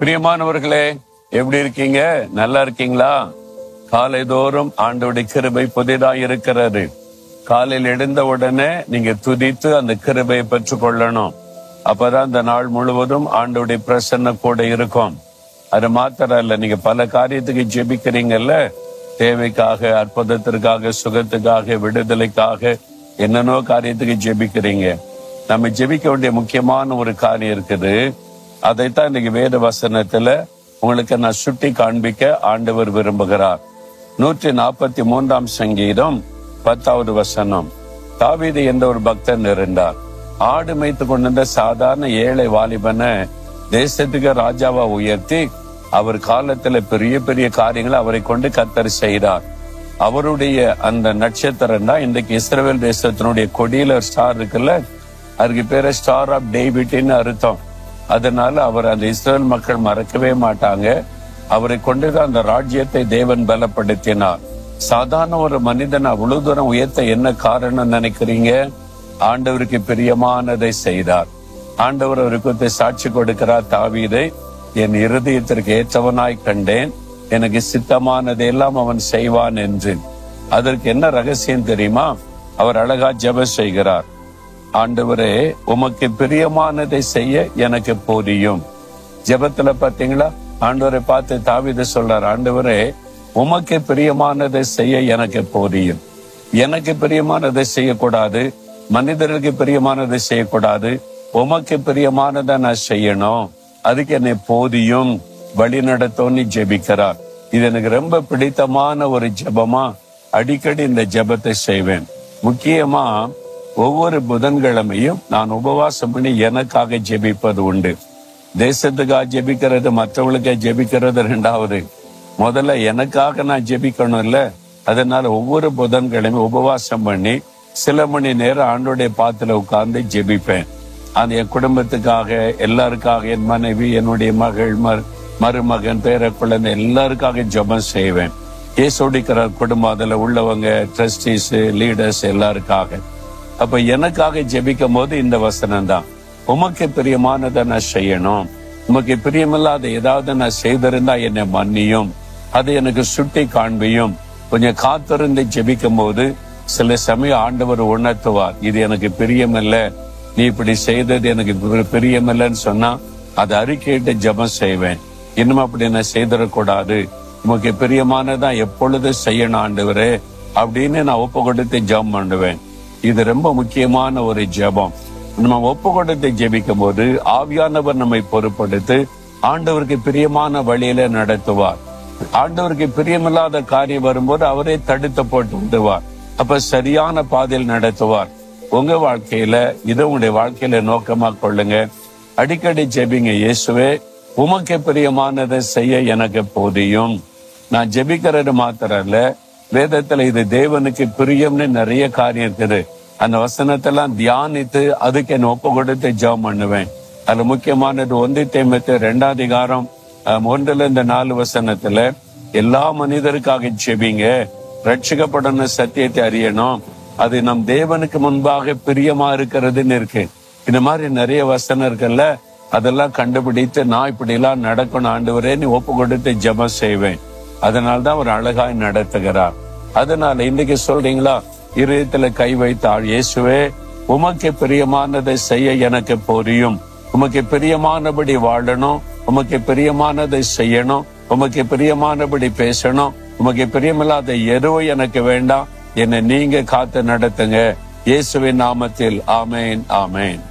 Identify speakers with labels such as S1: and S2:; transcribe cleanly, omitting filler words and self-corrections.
S1: பிரியமானவர்களே, எப்படி இருக்கீங்க? நல்லா இருக்கீங்களா? காலை தோறும் ஆண்டவருடைய கிருபை புதிதாக இருக்கிறது. காலையில் எழுந்த உடனே நீங்க துதித்து அந்த கிருபையை பெற்றுக் கொள்ளணும். அப்பதான் இந்த நாள் முழுவதும் ஆண்டவருடைய பிரசன்ன கூட இருக்கும். அது மாத்திரம் இல்ல, நீங்க பல காரியத்துக்கு ஜெபிக்கிறீங்கல்ல, தேவைக்காக, அற்புதத்திற்காக, சுகத்துக்காக, விடுதலைக்காக, என்னென்னோ காரியத்துக்கு ஜெபிக்கிறீங்க. நம்ம ஜெபிக்க வேண்டிய முக்கியமான ஒரு காரியம் இருக்குது. அதைத்தான் இன்னைக்கு வேத வசனத்துல உங்களுக்கு நான் சுட்டி காண்பிக்க ஆண்டவர் விரும்புகிறார். 143 சங்கீதம் 10வது வசனம். தாவீது என்ற ஒரு பக்தன் இருந்தார். ஆடு மேய்த்து கொண்டிருந்த சாதாரண ஏழை வாலிபனை தேசத்துக்கு ராஜாவா உயர்த்தி அவர் காலத்துல பெரிய பெரிய காரியங்களை அவரை கொண்டு கர்த்தர் செய்தார். அவருடைய அந்த நட்சத்திரம் தான் இன்றைக்கு இஸ்ரவேல் தேசத்தினுடைய கொடியில ஸ்டார் இருக்குல்ல, அதுக்கு பேரு ஸ்டார் ஆஃப் டேவிட்னு அர்த்தம். அதனால அவர் அந்த இஸ்ரவேல் மக்கள் மறக்கவே மாட்டாங்க. அவரை கொண்டுதான் அந்த ராஜ்யத்தை தேவன் பலப்படுத்தினார். சாதாரண ஒரு மனிதன் அவ்வளவு தூரம் உயர்த்த என்ன காரணம் நினைக்கிறீங்க? ஆண்டவருக்கு பிரியமானதை செய்தார். ஆண்டவர் அவருக்கு சாட்சி கொடுக்கிறார். தாவீதை என் இருதயத்திற்கு ஏற்றவனாய் கண்டேன், எனக்கு சித்தமானதெல்லாம் அவன் செய்வான் என்று. அதற்கு என்ன ரகசியம் தெரியுமா? அவர் அழகா ஜெபம் செய்கிறார். ஆண்டவரே, உமக்கு பிரியமானதை செய்ய எனக்கு போதியும். ஜெபத்துல பாத்தீங்களா, ஆண்டவரை பார்த்து தாவீது சொல்றார், ஆண்டவரே உமக்கு பிரியமானதை செய்ய எனக்கு போதியும். எனக்கு பிரியமானதை செய்யக்கூடாது, மனிதர்களுக்கு பிரியமானதை செய்யக்கூடாது, உமக்கு பிரியமானதை நான் செய்யணும், அதுக்கு என்னை போதியும் வழி நடத்தோன்னு ஜெபிக்கிறார். இது எனக்கு ரொம்ப பிடித்தமான ஒரு ஜெபமா அடிக்கடி இந்த ஜெபத்தை செய்வேன். முக்கியமா ஒவ்வொரு புதன்கிழமையும் நான் உபவாசம் பண்ணி எனக்காக ஜெபிப்பது உண்டு. தேசத்துக்காக ஜெபிக்கிறது, மற்றவங்களுக்காக ஜெபிக்கிறது ரெண்டாவது. முதல்ல எனக்காக நான் ஜெபிக்கணும் இல்ல, அதனால ஒவ்வொரு புதன்கிழமை உபவாசம் பண்ணி சில மணி நேரம் ஆண்டோடைய பாத்துல உட்கார்ந்து ஜெபிப்பேன். அந்த என் குடும்பத்துக்காக, எல்லாருக்காக, என் மனைவி, என்னுடைய மகள், மருமகன், பேர குழந்தை எல்லாருக்காக ஜெபம் செய்வேன். இயேசுடிக்கிற குடும்பம் அதுல உள்ளவங்க, ட்ரஸ்டீஸ், லீடர்ஸ் எல்லாருக்காக. அப்ப எனக்காக ஜெபிக்கும் போது இந்த வசனம் தான், உமக்கு பிரியமானதை நான் செய்யணும், உமக்கு பிரியமில்லாத ஏதாவது நான் செய்திருந்தா என்னை மன்னியும், அதை எனக்கு சுட்டி காண்பியும். கொஞ்சம் காத்திருந்து ஜெபிக்கும் போது சில சமயம் ஆண்டவர் உணர்த்துவார், இது எனக்கு பிரியமில்ல, நீ இப்படி செய்தது எனக்கு பிரியமில்லைன்னு சொன்னா அதை அறிக்கையிட்டு ஜெபம் செய்வேன். இன்னும் அப்படி நான் செய்திடக்கூடாது, உமக்கு பிரியமானதான் எப்பொழுது செய்யணும் ஆண்டவரே அப்படின்னு நான் ஒப்பு கொடுத்து ஜெபம் பண்ணுவேன். இது ரொம்ப முக்கியமான ஒரு ஜெபம். நம்ம ஒப்பு கொடுத்து ஜெபிக்கும் போது ஆவியானவர் நம்மை பொறுப்படுத்து ஆண்டவருக்கு பிரியமான வழியில நடத்துவார். ஆண்டவருக்கு பிரியமில்லாத காரியம் வரும்போது அவரே தடுத்து போட்டு விடுவார். அப்ப சரியான பாதையில் நடத்துவார். உங்க வாழ்க்கையில இதை உங்களுடைய வாழ்க்கையில நோக்கமா கொள்ளுங்க. அடிக்கடி ஜெபிங்க, இயேசுவே உமக்கு பிரியமானதை செய்ய எனக்கு போதியும். நான் ஜெபிக்கிறது மாத்திரம் இல்ல, வேதத்துல இது தேவனுக்கு பிரியம்னு நிறைய காரியம் இருக்குது. அந்த வசனத்தெல்லாம் தியானித்து அதுக்கு என்ன ஒப்பு கொடுத்து ஜெபம் பண்ணுவேன். அதுல முக்கியமானது 1 தீமோத்தேயு 2:1-4 வசனத்துல எல்லா மனிதருக்காக ஜெபிங்க, ரட்சிக்கப்படணும், சத்தியத்தை அறியணும், அது நம் தேவனுக்கு முன்பாக பிரியமா இருக்கிறதுன்னு இருக்கு. இந்த மாதிரி நிறைய வசனம் இருக்குல்ல, அதெல்லாம் கண்டுபிடித்து நான் இப்படி எல்லாம் நடக்கணும் ஆண்டவரே நீ ஒப்பு கொடுத்து ஜெபம் செய்வேன். அதனால்தான் ஒரு அழகாய் நடத்துகிறார். அதனால இன்னைக்கு சொல்றீங்களா, இருதயத்துல கை வைத்தாள், இயேசுவே உமக்கு பிரியமானதை செய்ய எனக்கு போதியும், உமக்கு பிரியமானபடி வாழணும், உமக்கு பிரியமானதை செய்யணும், உமக்கு பிரியமானபடி பேசணும், உமக்கு பிரியமில்லாத எதுவும் எனக்கு வேண்டாம், என்னை நீங்க காத்து நடத்துங்க. இயேசுவின் நாமத்தில் ஆமேன், ஆமேன்.